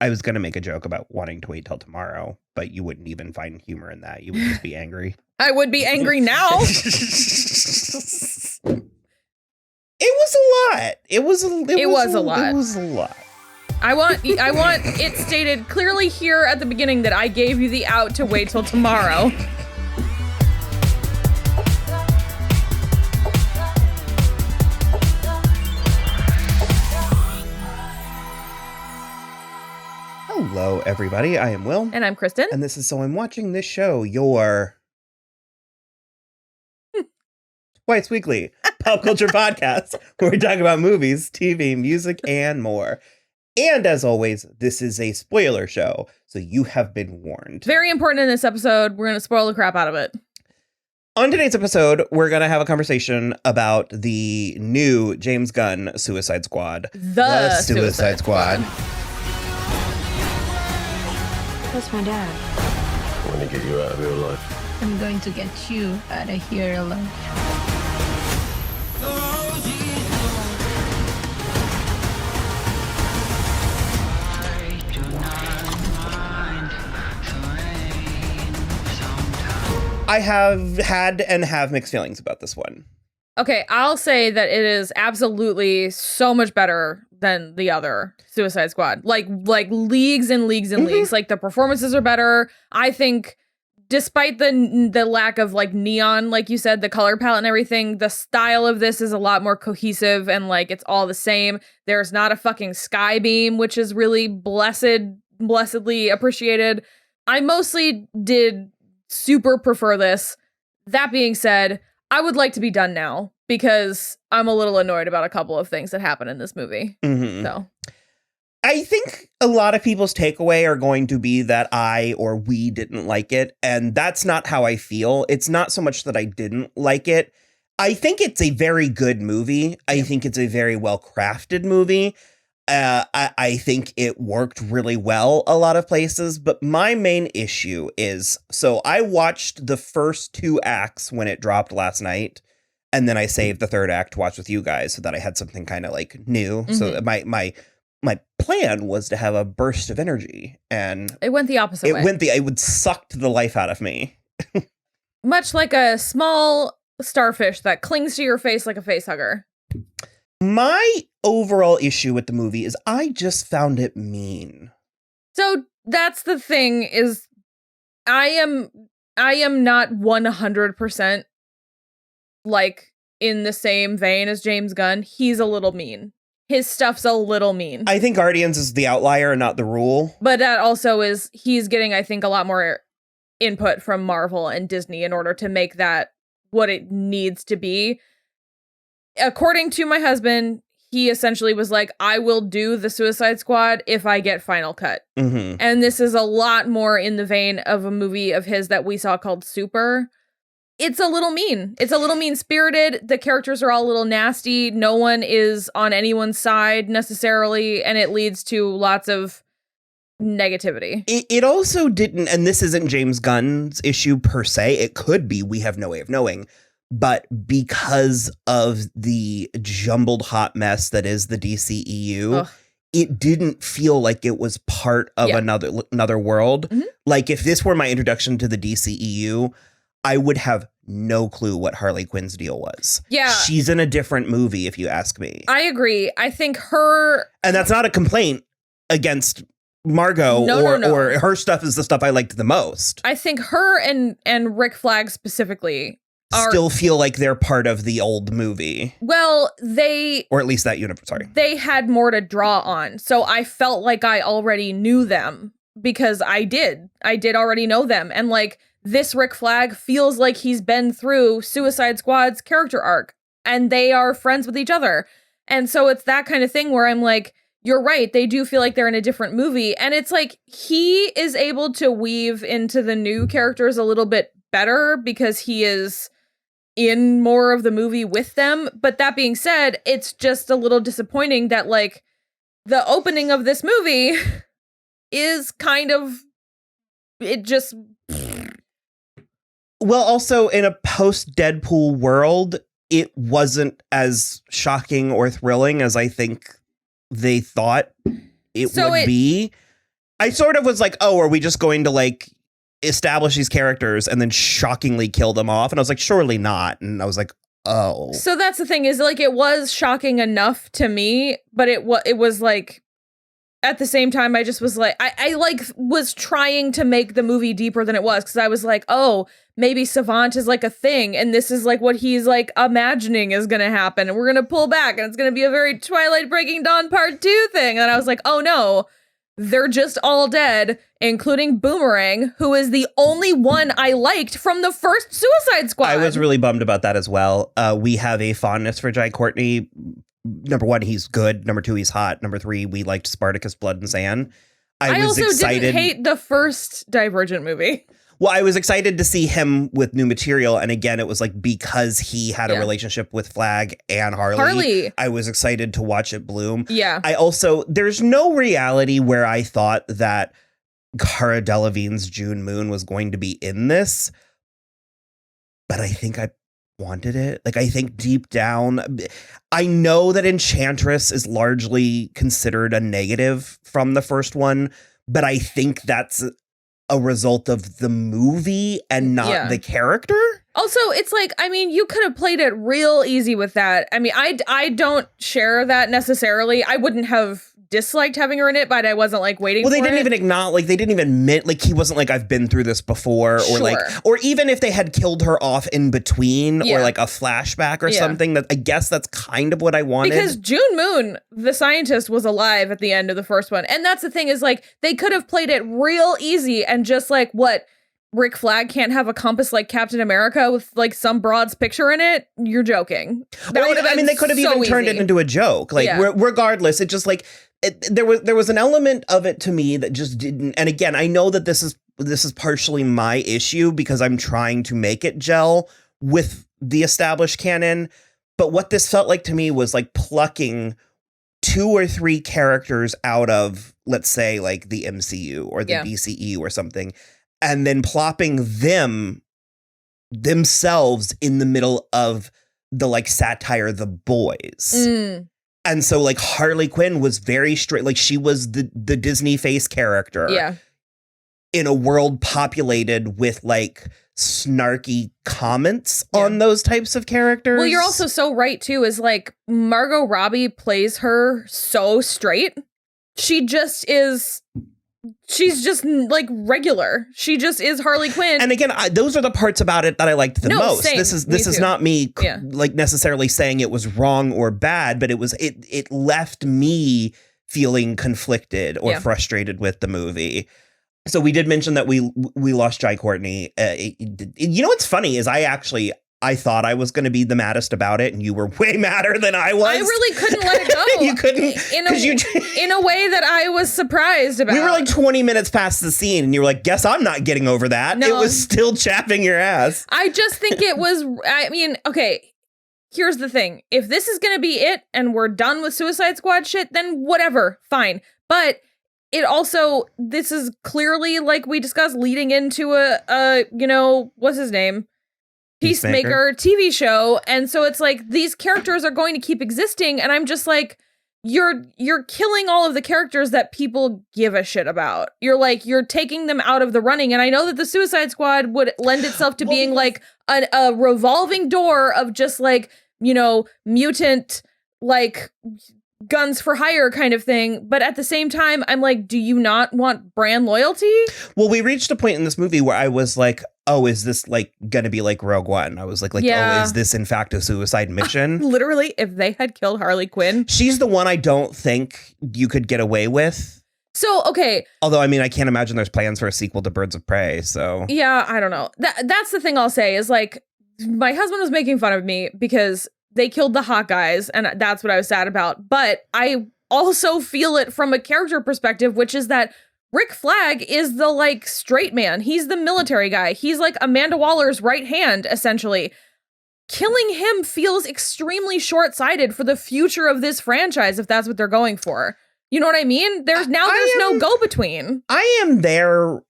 I was going to make a joke about wanting to wait till tomorrow, but you wouldn't even find humor in that. You would just be angry. I would be angry now. It was a lot. It was a lot. It was a lot. I want it stated clearly here at the beginning that I gave you the out to wait till tomorrow. Hello, everybody. I am Will. And I'm Kristen. And this is So I'm Watching This Show, your twice weekly pop culture podcast where we talk about movies, TV, music, and more. And as always, this is a spoiler show, so you have been warned. Very important in this episode. We're going to spoil the crap out of it. On today's episode, we're going to have a conversation about the new James Gunn Suicide Squad. The Suicide Squad. That's my dad. I want to get you out of here alive. I'm going to get you out of here alive. I have had and have mixed feelings about this one. Okay, I'll say that it is absolutely so much better than the other Suicide Squad. Like leagues and leagues and leagues. Like the performances are better. I think despite the lack of like neon, like you said, the color palette and everything, the style of this is a lot more cohesive and like it's all the same. There's not a fucking sky beam, which is really blessedly appreciated. I mostly did super prefer this. That being said, I would like to be done now because I'm a little annoyed about a couple of things that happen in this movie. Mm-hmm. So I think a lot of people's takeaway are going to be that I or we didn't like it. And that's not how I feel. It's not so much that I didn't like it. I think it's a very good movie. I think it's a very well crafted movie. I think it worked really well a lot of places, but my main issue is, so I watched the first two acts when it dropped last night, and then I saved the third act to watch with you guys so that I had something kind of like new. Mm-hmm. So my plan was to have a burst of energy, and it went the opposite way. It would sucked the life out of me. Much like a small starfish that clings to your face like a face hugger. My overall issue with the movie is I just found it mean. So that's the thing is I am not 100% like in the same vein as James Gunn. He's a little mean. His stuff's a little mean. I think Guardians is the outlier and not the rule. But that also is he's getting, I think, a lot more input from Marvel and Disney in order to make that what it needs to be. According to my husband, he essentially was like, I will do the Suicide Squad if I get Final Cut. Mm-hmm. And this is a lot more in the vein of a movie of his that we saw called Super. It's a little mean. It's a little mean-spirited. The characters are all a little nasty. No one is on anyone's side necessarily, and it leads to lots of negativity. It also didn't, and this isn't James Gunn's issue per se. It could be, we have no way of knowing. But because of the jumbled hot mess that is the DCEU, it didn't feel like it was part of another world. Mm-hmm. Like if this were my introduction to the DCEU, I would have no clue what Harley Quinn's deal was. Yeah. She's in a different movie, if you ask me. I agree. I think her... And that's not a complaint against Margot or her stuff is the stuff I liked the most. I think her and Rick Flag specifically... still feel like they're part of the old movie. Well, or at least that universe, sorry. They had more to draw on. So I felt like I already knew them because I did already know them. And like this Rick Flag feels like he's been through Suicide Squad's character arc and they are friends with each other. And so it's that kind of thing where I'm like, you're right. They do feel like they're in a different movie. And it's like he is able to weave into the new characters a little bit better because he is in more of the movie with them. But that being said, it's just a little disappointing that like the opening of this movie is kind of, it just... Well, also in a post-Deadpool world, it wasn't as shocking or thrilling as I think they thought it would be. I sort of was like, oh, are we just going to like establish these characters and then shockingly kill them off? And I was like, surely not. And I was like, oh. So that's the thing is like it was shocking enough to me, but it was like at the same time I just was like I like was trying to make the movie deeper than it was because I was like, oh, maybe Savant is like a thing and this is like what he's like imagining is gonna happen and we're gonna pull back and it's gonna be a very Twilight Breaking Dawn Part 2 thing. And I was like, oh no, they're just all dead, including Boomerang, who is the only one I liked from the first Suicide Squad. I was really bummed about that as well. We have a fondness for Jai Courtney. Number one, he's good. Number two, he's hot. Number three, we liked Spartacus, Blood and Sand. I was also excited. didn't hate the first Divergent movie. Well, I was excited to see him with new material. And again, it was like because he had a relationship with Flag and Harley. I was excited to watch it bloom. Yeah. There's no reality where I thought that Cara Delevingne's June Moon was going to be in this. But I think I wanted it. Like, I think deep down, I know that Enchantress is largely considered a negative from the first one, but I think that's a result of the movie and not the character. Also, it's like, I mean, you could have played it real easy with that. I mean, I don't share that necessarily. I wouldn't have disliked having her in it, but I wasn't like waiting for it. Well, they didn't even acknowledge, like, they didn't even admit, like, he wasn't like, I've been through this before, or like, or even if they had killed her off in between, or like a flashback or something, that I guess that's kind of what I wanted. Because June Moon, the scientist, was alive at the end of the first one. And that's the thing is, like, they could have played it real easy and just like, what, Rick Flag can't have a compass like Captain America with like some broad's picture in it? You're joking. That would have, I mean, they could have even turned it into a joke. Like, regardless, it just like, there was an element of it to me that just didn't. And again, I know that this is partially my issue because I'm trying to make it gel with the established canon. But what this felt like to me was like plucking 2 or 3 characters out of, let's say, like the MCU or the DCEU or something, and then plopping themselves in the middle of the like satire The Boys. And so like Harley Quinn was very straight, like she was the Disney face character in a world populated with like snarky comments on those types of characters. Well, you're also so right too, is like Margot Robbie plays her so straight. She's just like regular. She just is Harley Quinn. And again, those are the parts about it that I liked the most. Same. This is not me like necessarily saying it was wrong or bad, but it left me feeling conflicted or frustrated with the movie. So we did mention that we lost Jai Courtney. You know what's funny is I thought I was going to be the maddest about it, and you were way madder than I was. I really couldn't let it go. You couldn't, in a way that I was surprised about. We were like 20 minutes past the scene, and you were like, "Guess I'm not getting over that." No. It was still chapping your ass. I just think it was. I mean, okay. Here's the thing: if this is going to be it, and we're done with Suicide Squad shit, then whatever, fine. But it also, this is clearly, like we discussed, leading into a what's his name? Peacemaker TV show. And so it's like these characters are going to keep existing, and I'm just like, you're killing all of the characters that people give a shit about. You're taking them out of the running. And I know that the Suicide Squad would lend itself to being like a revolving door of just like, mutant, like guns for hire kind of thing. But at the same time, I'm like, do you not want brand loyalty? Well, we reached a point in this movie where I was like, oh, is this like gonna be like Rogue One? I was like, oh, is this in fact a suicide mission? Literally, if they had killed Harley Quinn. She's the one I don't think you could get away with. So, okay. Although, I mean, I can't imagine there's plans for a sequel to Birds of Prey, so. Yeah, I don't know. That's the thing I'll say is like, my husband was making fun of me because they killed the hot guys, and that's what I was sad about. But I also feel it from a character perspective, which is that Rick Flag is the like straight man. He's the military guy. He's like Amanda Waller's right hand, essentially. Killing him feels extremely short-sighted for the future of this franchise, if that's what they're going for. You know what I mean? There's no go-between. I am there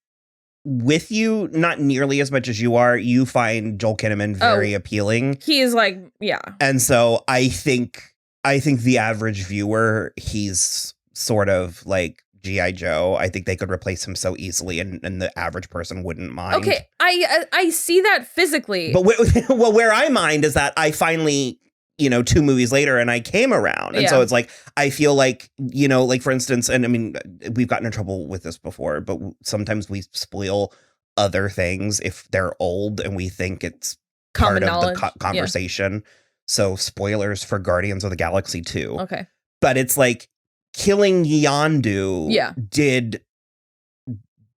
with you, not nearly as much as you are. You find Joel Kinnaman very appealing. He is like, yeah. And so I think the average viewer, he's sort of like G.I. Joe. I think they could replace him so easily and the average person wouldn't mind. Okay, I see that physically. But where I mind is that I finally, 2 movies later and I came around. And so it's like, I feel like, like for instance, and I mean, we've gotten in trouble with this before, but sometimes we spoil other things if they're old and we think it's Common part knowledge. of the conversation. So spoilers for Guardians of the Galaxy 2. Okay. But it's like killing Yondu did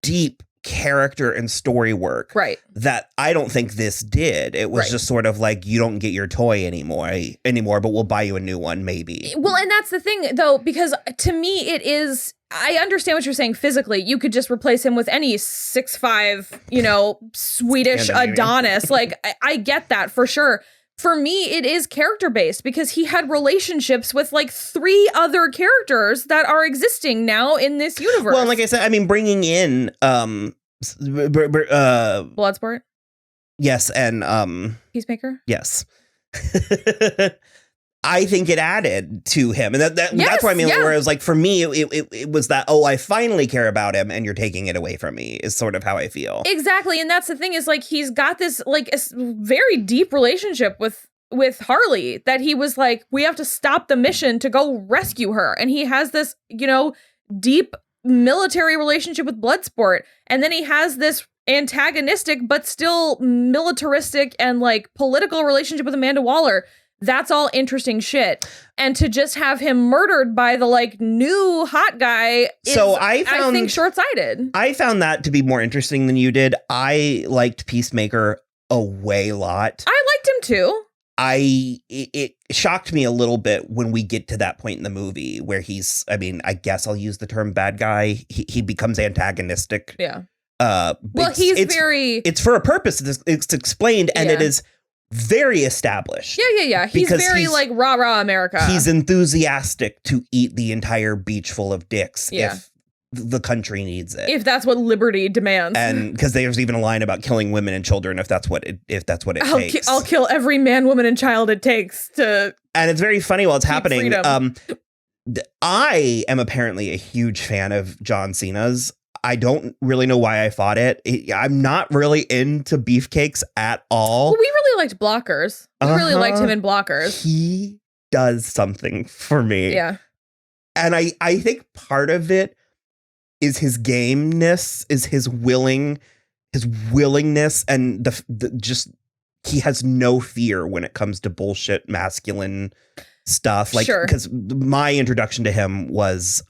deep character and story work that I don't think this did. It was just sort of like, you don't get your toy anymore, but we'll buy you a new one maybe. Well, and that's the thing though, because to me it is, I understand what you're saying physically. You could just replace him with any 6'5", Swedish Adonis. Like I get that for sure. For me, it is character-based because he had relationships with like 3 other characters that are existing now in this universe. Well, like I said, I mean, bringing in Bloodsport? Yes, and Peacemaker? Yes. I think it added to him. And that's what I mean. Where it was like, for me, it was that, I finally care about him and you're taking it away from me is sort of how I feel. Exactly. And that's the thing is like, he's got this like a very deep relationship with Harley that he was like, we have to stop the mission to go rescue her. And he has this, deep military relationship with Bloodsport. And then he has this antagonistic, but still militaristic and like political relationship with Amanda Waller. That's all interesting shit. And to just have him murdered by the like new hot guy is, I think, short-sighted. I found that to be more interesting than you did. I liked Peacemaker a lot. I liked him too. It shocked me a little bit when we get to that point in the movie where he's, I mean, I guess I'll use the term bad guy. He becomes antagonistic. Yeah. Well, it's for a purpose. It's explained and it is very established. Yeah. He's very like rah America. He's enthusiastic to eat the entire beach full of dicks if the country needs it. If that's what liberty demands. And because there's even a line about killing women and children if that's what it takes. I'll kill every man, woman, and child it takes to. And it's very funny while it's happening. I am apparently a huge fan of John Cena's. I don't really know why I fought it. I'm not really into beefcakes at all. Well, we really liked Blockers. We really liked him in Blockers. He does something for me. Yeah. And I think part of it is his gameness, is his willingness, and he has no fear when it comes to bullshit masculine stuff. Like, because my introduction to him was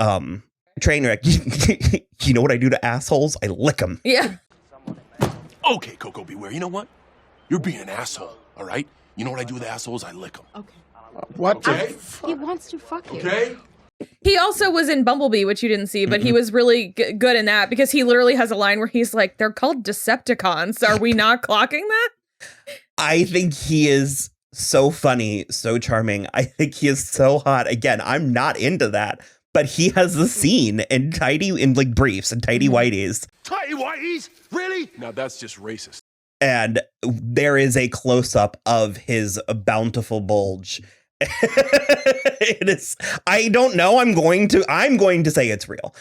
Trainwreck. You know what I do to assholes? I lick them. Yeah. Okay, Coco Beware. You know what? You're being an asshole, all right? You know what I do with assholes? I lick them. Okay. What? Okay. He wants to fuck you. Okay. He also was in Bumblebee, which you didn't see, but he was really good in that because he literally has a line where he's like, they're called Decepticons. Are we not clocking that? I think he is so funny, so charming. I think he is so hot. Again, I'm not into that. But he has the scene in like briefs and tidy whities. Tidy whities? Really? Now that's just racist. And there is a close up of his bountiful bulge. It is. I don't know. I'm going to say it's real.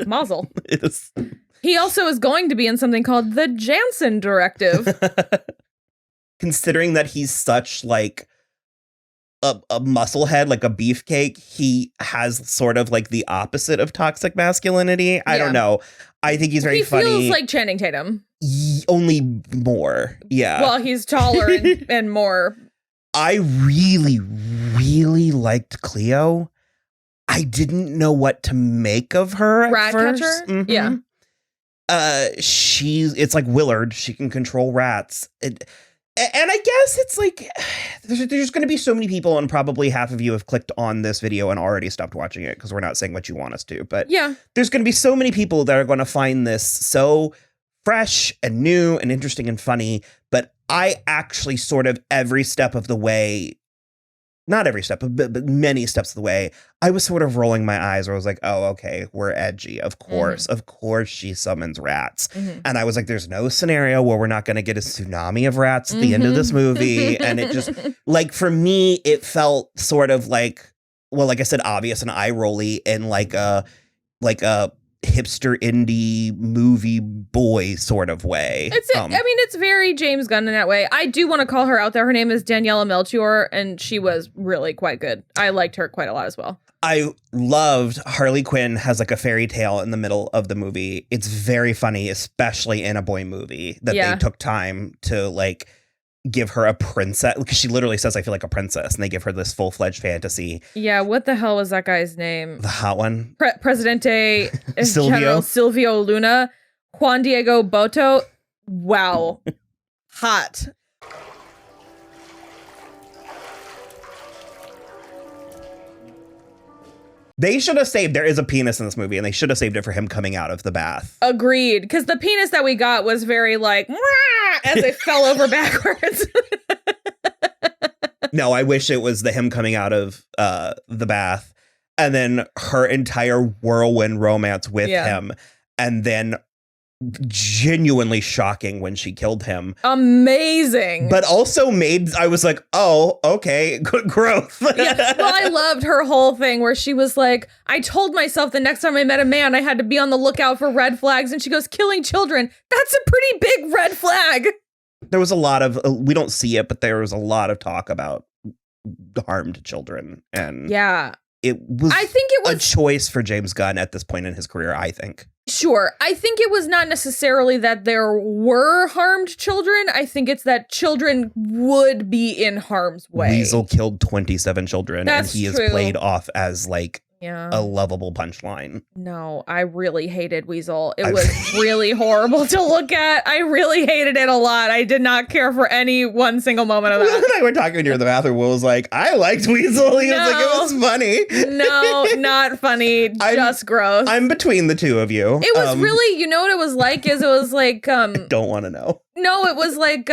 Mazel. It is. He also is going to be in something called the Jansen Directive. Considering that he's such like a musclehead, like a beefcake, he has sort of like the opposite of toxic masculinity. I don't know. I think he's very funny. He feels like Channing Tatum. Only more. Yeah. Well, he's taller and more. I really, really liked Cleo. I didn't know what to make of her at first. Ratcatcher? Mm-hmm. Yeah. It's like Willard. She can control rats. And I guess it's like, there's going to be so many people, and probably half of you have clicked on this video and already stopped watching it because we're not saying what you want us to. But yeah, there's going to be so many people that are going to find this so fresh and new and interesting and funny. But I actually sort of every step of the way, not every step, but many steps of the way, I was sort of rolling my eyes where I was like, oh, okay, we're edgy. Of course she summons rats. Mm-hmm. And I was like, there's no scenario where we're not going to get a tsunami of rats at the end of this movie. And it just, like, for me, it felt sort of like well, like I said, obvious and eye-rolly in like a hipster indie movie boy sort of way. I mean, it's very James Gunn in that way. I do want to call her out there. Her name is Daniela Melchior, and she was really quite good. I liked her quite a lot as well. I loved Harley Quinn has like a fairy tale in the middle of the movie. It's very funny, especially in a boy movie, that they took time to like give her a princess, because she literally says, I feel like a princess, and they give her this full-fledged fantasy. Yeah, what the hell was that guy's name? The hot one? Presidente Silvio? Silvio Luna. Juan Diego Boto. Wow. Hot. They should have saved, there is a penis in this movie, and they should have saved it for him coming out of the bath. Agreed. Because the penis that we got was very like, as it fell over backwards. No, I wish it was him coming out of the bath, and then her entire whirlwind romance with him, and then genuinely shocking when she killed him. Amazing. But also I was like, oh, okay, good growth. Yeah. Well, I loved her whole thing where she was like, I told myself the next time I met a man, I had to be on the lookout for red flags. And she goes, killing children. That's a pretty big red flag. There was a lot of, we don't see it, but there was a lot of talk about harmed children. And yeah, I think it was a choice for James Gunn at this point in his career, I think. Sure. I think it was not necessarily that there were harmed children. I think it's that children would be in harm's way. Weasel killed 27 children, That's and he true. is played off as like Yeah. a lovable punchline. No, I really hated Weasel. It was really horrible to look at. I really hated it a lot. I did not care for any one single moment of Will that. and I were talking near the bathroom. Will was like, I liked Weasel. He was like, it was funny. No, not funny. Just gross. I'm between the two of you. It was really, you know what it was like? Is it was like I don't want to know. No, it was like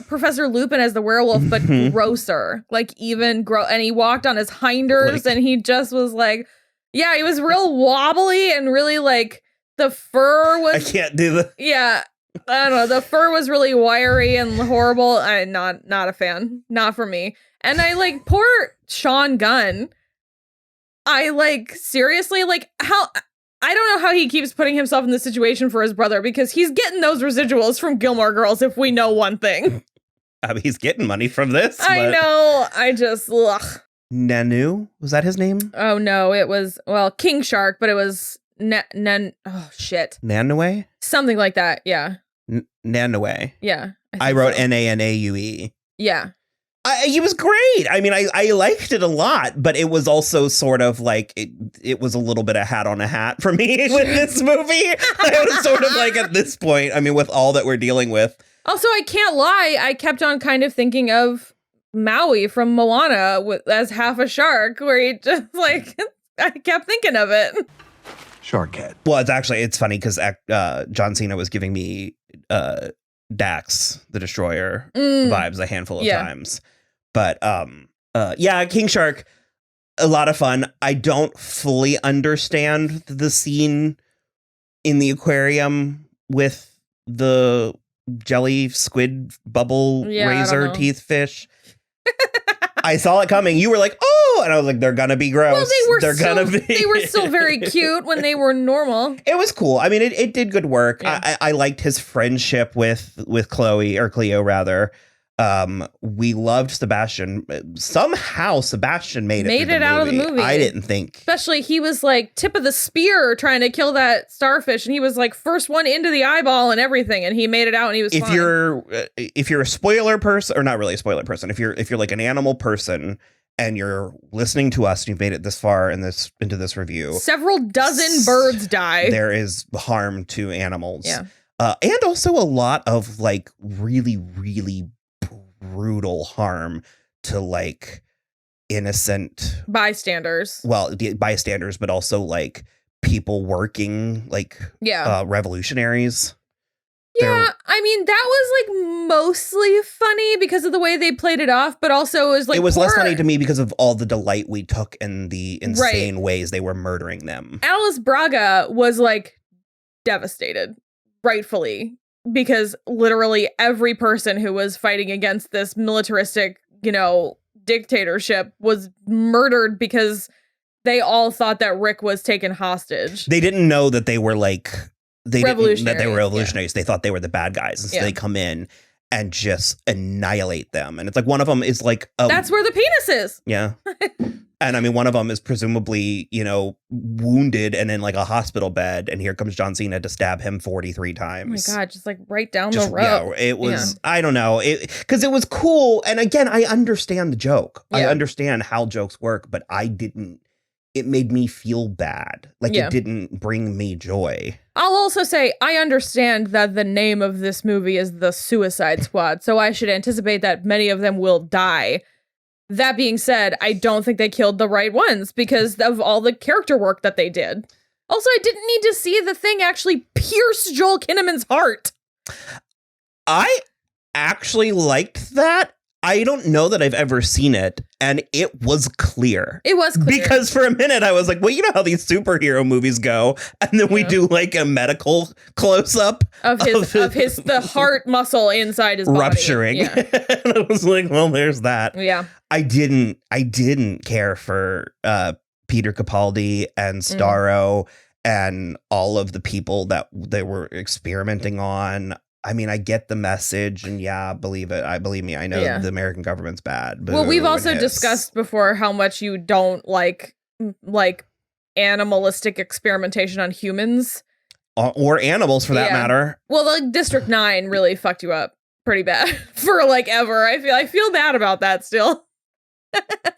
Professor Lupin as the werewolf, but grosser. Like even and he walked on his hinders, and he just was like, yeah, he was real wobbly and really like the fur was. I can't do the. Yeah, I don't know. The fur was really wiry and horrible. I'm not a fan. Not for me. And I like poor Sean Gunn. I like seriously like how. I don't know how he keeps putting himself in this situation for his brother, because he's getting those residuals from Gilmore Girls, if we know one thing. I mean, he's getting money from this. I know. I just, ugh. Nanu? Was that his name? Oh, no. It was, well, King Shark, but it was, oh, shit. Nanaue? Something like that. Yeah. Nanaue. Yeah. I wrote Nanaue. Yeah. He was great. I mean, I liked it a lot, but it was also sort of like it was a little bit of hat on a hat for me with this movie. I was sort of like at this point, I mean, with all that we're dealing with. Also, I can't lie. I kept on kind of thinking of Maui from Moana as half a shark, where he just like, I kept thinking of it. Shark head. Well, it's funny because John Cena was giving me Dax the Destroyer vibes a handful of times. But yeah, King Shark, a lot of fun. I don't fully understand the scene in the aquarium with the jelly squid bubble razor teeth fish. I saw it coming. You were like, oh, and I was like, they're gonna be gross. Well, they were still very cute when they were normal. It was cool. I mean, it did good work. Yeah. I liked his friendship with Cleo rather. We loved Sebastian. Somehow Sebastian made it out of the movie. I didn't think. Especially he was like tip of the spear trying to kill that starfish, and he was like first one into the eyeball and everything, and he made it out and he was fine. If you're a spoiler person, or not really a spoiler person, if you're like an animal person and you're listening to us and you've made it this far into this review, several dozen birds die. There is harm to animals. Yeah. And also a lot of like really, really brutal harm to like innocent bystanders. Well, bystanders, but also like people working, like revolutionaries. Yeah, I mean that was like mostly funny because of the way they played it off, but also it was less funny to me because of all the delight we took in the insane ways they were murdering them. Alice Braga was like devastated, rightfully, because literally every person who was fighting against this militaristic, dictatorship was murdered because they all thought that Rick was taken hostage. They didn't know that they were like that they were revolutionaries. Yeah. They thought they were the bad guys, and so Yeah. they come in and just annihilate them. And it's like one of them is like That's where the penis is. Yeah. And I mean, one of them is presumably, wounded and in like a hospital bed. And here comes John Cena to stab him 43 times. Oh my God, just like right down the road. Yeah, it was, I don't know, because it was cool. And again, I understand the joke. Yeah. I understand how jokes work, but it made me feel bad. Like it didn't bring me joy. I'll also say I understand that the name of this movie is The Suicide Squad, so I should anticipate that many of them will die. That being said, I don't think they killed the right ones because of all the character work that they did. Also, I didn't need to see the thing actually pierce Joel Kinnaman's heart. I actually liked that. I don't know that I've ever seen it, and it was clear. It was clear. Because for a minute I was like, well, you know how these superhero movies go, and then we do like a medical close-up of the heart muscle inside his body. Rupturing. Yeah. And I was like, well, there's that. Yeah. I didn't care for Peter Capaldi and Starro and all of the people that they were experimenting on. I mean, I get the message, and believe me, I know the American government's bad. Well, we've also discussed before how much you don't like animalistic experimentation on humans. Or animals, for that matter. Well, like District 9 really fucked you up pretty bad for like ever. I feel bad about that still.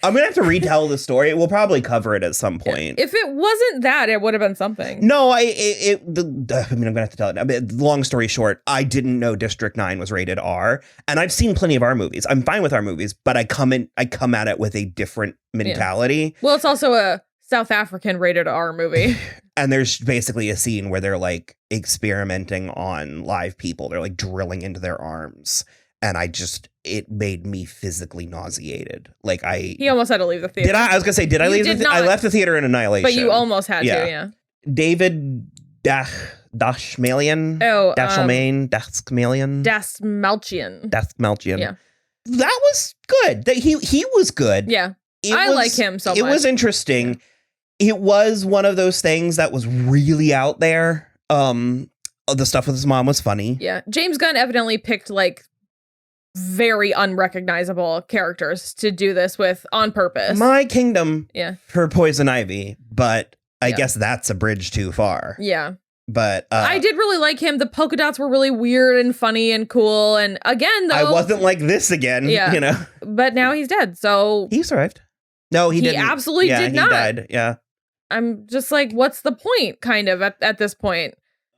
I'm gonna have to retell the story. We'll probably cover it at some point. If it wasn't that, it would have been something. No, I'm gonna have to tell it. I mean, long story short, I didn't know District 9 was rated R, and I've seen plenty of R movies. I'm fine with R movies, but I come at it with a different mentality. Well, it's also a South African rated R movie. And there's basically a scene where they're like experimenting on live people. They're like drilling into their arms. And it made me physically nauseated. Like he almost had to leave the theater. I was gonna say, did I leave the I left the theater in Annihilation. But you almost had to, yeah. David Dashmalian. Oh, Dasmalchian. Dasmalchian. Yeah. That was good. He was good. Yeah. I like him so much. It was interesting. It was one of those things that was really out there. The stuff with his mom was funny. Yeah. James Gunn evidently picked like very unrecognizable characters to do this with on purpose. My Kingdom for Poison Ivy, but I guess that's a bridge too far. Yeah. But I did really like him. The polka dots were really weird and funny and cool. And again, though, I wasn't like this again. Yeah. But now he's dead. So he survived. No, he didn't. He absolutely did not. He died. Yeah. I'm just like, what's the point kind of at this point?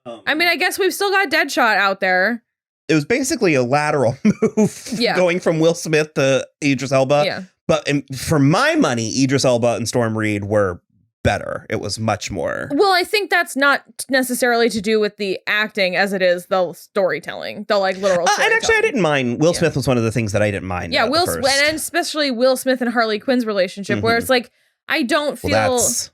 I mean, I guess we've still got Deadshot out there. It was basically a lateral move going from Will Smith to Idris Elba. Yeah. But for my money, Idris Elba and Storm Reed were better. It was much more. Well, I think that's not necessarily to do with the acting as it is the storytelling, the like literal storytelling. And actually, I didn't mind. Will Smith was one of the things that I didn't mind. Yeah, Will Smith, and especially Will Smith and Harley Quinn's relationship, where it's like, I don't feel... Well, that's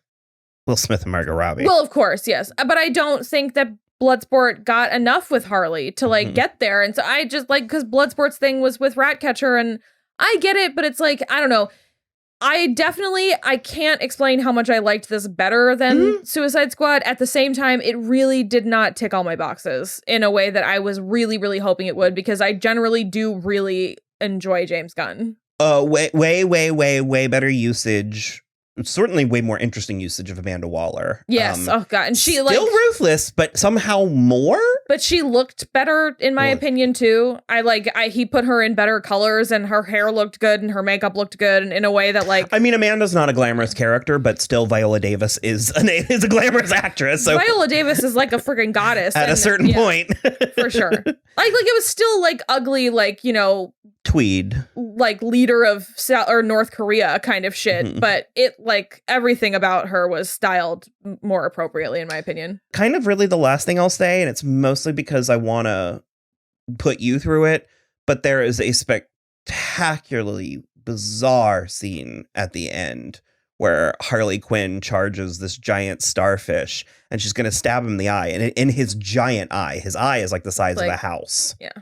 Will Smith and Margot Robbie. Well, of course, yes. But I don't think that Bloodsport got enough with Harley to like get there. And so I just like, because Bloodsport's thing was with Ratcatcher, and I get it, but it's like, I don't know. I can't explain how much I liked this better than Suicide Squad. At the same time, it really did not tick all my boxes in a way that I was really, really hoping it would, because I generally do really enjoy James Gunn. Way better usage. Certainly way more interesting usage of Amanda Waller. Yes. Oh God. And she still ruthless, but somehow more. But she looked better in my opinion too. He put her in better colors, and her hair looked good and her makeup looked good, and in a way that like, I mean, Amanda's not a glamorous character, but still Viola Davis is a glamorous actress. So Viola Davis is like a freaking goddess at a certain point. For sure. Like it was still like ugly, like, you know, tweed, like leader of South or North Korea kind of shit, but it like everything about her was styled more appropriately in my opinion. Kind of really the last thing I'll say, and it's mostly because I want to put you through it, but there is a spectacularly bizarre scene at the end where Harley Quinn charges this giant starfish, and she's going to stab him in the eye, and in his giant eye, his eye is like the size of a house. Yeah.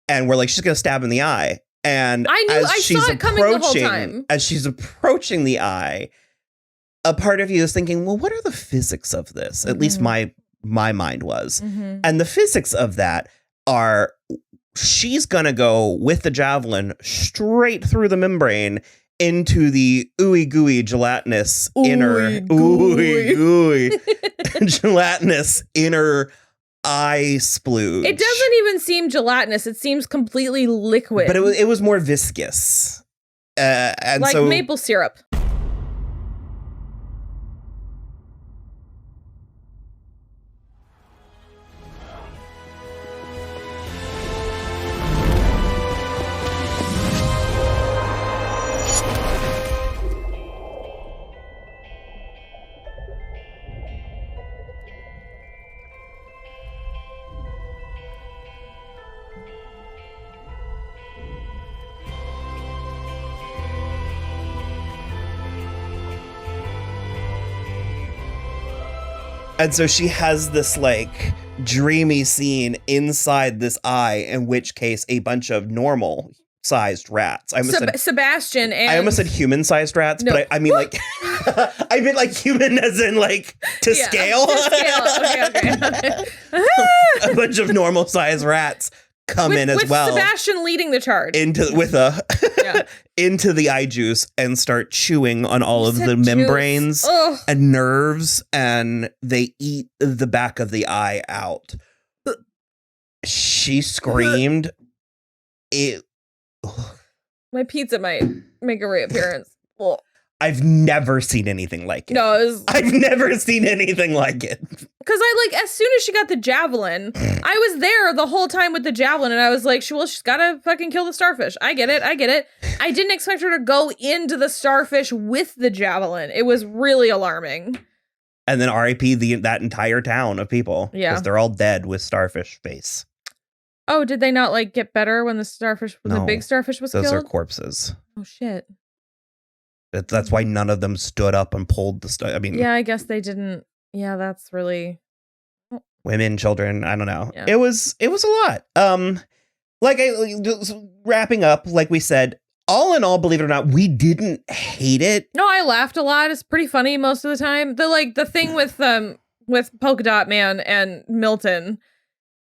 And we're like, she's going to stab him in the eye. And I saw it coming the whole time. As she's approaching the eye, a part of you is thinking, well, what are the physics of this? At least my mind was. And the physics of that are she's going to go with the javelin straight through the membrane into the ooey gooey gelatinous gelatinous inner eye splooge. It doesn't even seem gelatinous. It seems completely liquid. But it was more viscous. And like so maple syrup. And so she has this like dreamy scene inside this eye, in which case a bunch of normal sized rats. Sebastian and I almost said human sized rats, No. but I mean like I meant like human as in like to scale. Okay. A bunch of normal sized rats come in as with well. Sebastian leading the charge. Into the eye juice and start chewing on all of the membranes and nerves, and they eat the back of the eye out. She screamed. My pizza might make a reappearance. Ugh. I've never seen anything like it. No, I've never seen anything like it. Because as soon as she got the javelin, I was there the whole time with the javelin, and I was like, she's gotta fucking kill the starfish. I get it. I didn't expect her to go into the starfish with the javelin. It was really alarming. And then R.I.P. that entire town of people. Yeah. Because they're all dead with starfish face. Oh, did they not like get better when the big starfish was those killed? Those are corpses. Oh shit. That's why none of them stood up and pulled the stuff. I mean, yeah, I guess they didn't. Yeah, that's really women, children. I don't know. Yeah. It was a lot. Wrapping up, like we said, all in all, believe it or not, we didn't hate it. No, I laughed a lot. It's pretty funny most of the time. The thing with Polka Dot Man and Milton,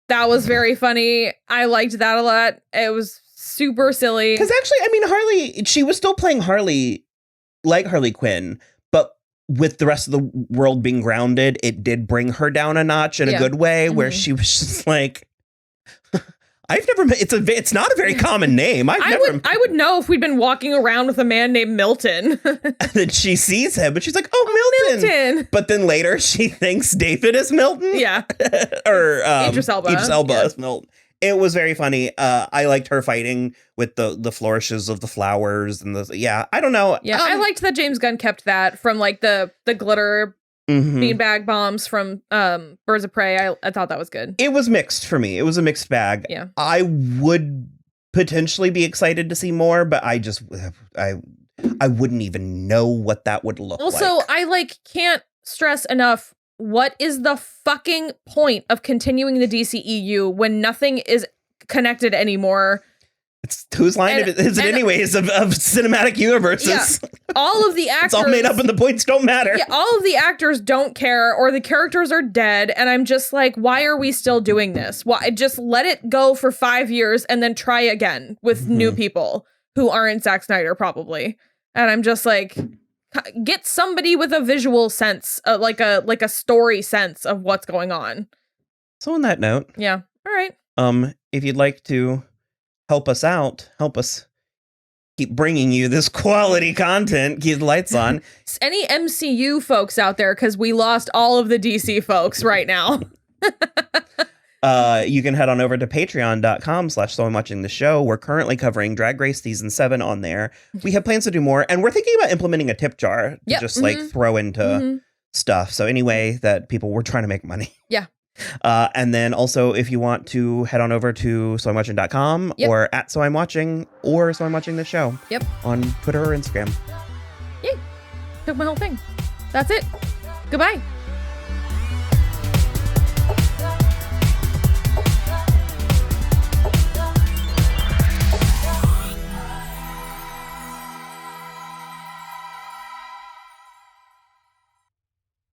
that was very funny. I liked that a lot. It was super silly. Because actually, I mean, Harley, she was still playing Harley like Harley Quinn, but with the rest of the world being grounded, it did bring her down a notch in a good way, where she was just like, I've never met, it's not a very common name. I would know if we'd been walking around with a man named Milton. And then she sees him and she's like, oh, Milton. But then later she thinks David is Milton. Yeah. Or Idris Elba. Is Milton. It was very funny. I liked her fighting with the flourishes of the flowers and I don't know. Yeah, I liked that James Gunn kept that from like the glitter beanbag bombs from Birds of Prey. I thought that was good. It was mixed for me. It was a mixed bag. Yeah. I would potentially be excited to see more, but I wouldn't even know what that would look like. Also, I can't stress enough, what is the fucking point of continuing the DCEU when nothing is connected anymore? It's whose line is it anyways of cinematic universes? Yeah, all of the actors... It's all made up and the points don't matter. Yeah, all of the actors don't care, or the characters are dead, and I'm just like, why are we still doing this? Why? Just let it go for 5 years and then try again with new people who aren't Zack Snyder, probably. And I'm just like... Get somebody with a visual sense, like a story sense of what's going on. So on that note, yeah, all right. If you'd like to help us out, help us keep bringing you this quality content, keep the lights on. Any MCU folks out there, because we lost all of the DC folks right now. You can head on over to patreon.com/soimwatchingtheshow. We're currently covering Drag Race Season 7 on there. We have plans to do more, and we're thinking about implementing a tip jar to just throw into stuff. So anyway, that people were trying to make money. Yeah. And then also, if you want to head on over to soimwatching.com or at soimwatching or soimwatchingtheshow on Twitter or Instagram. Yay. Took my whole thing. That's it. Goodbye.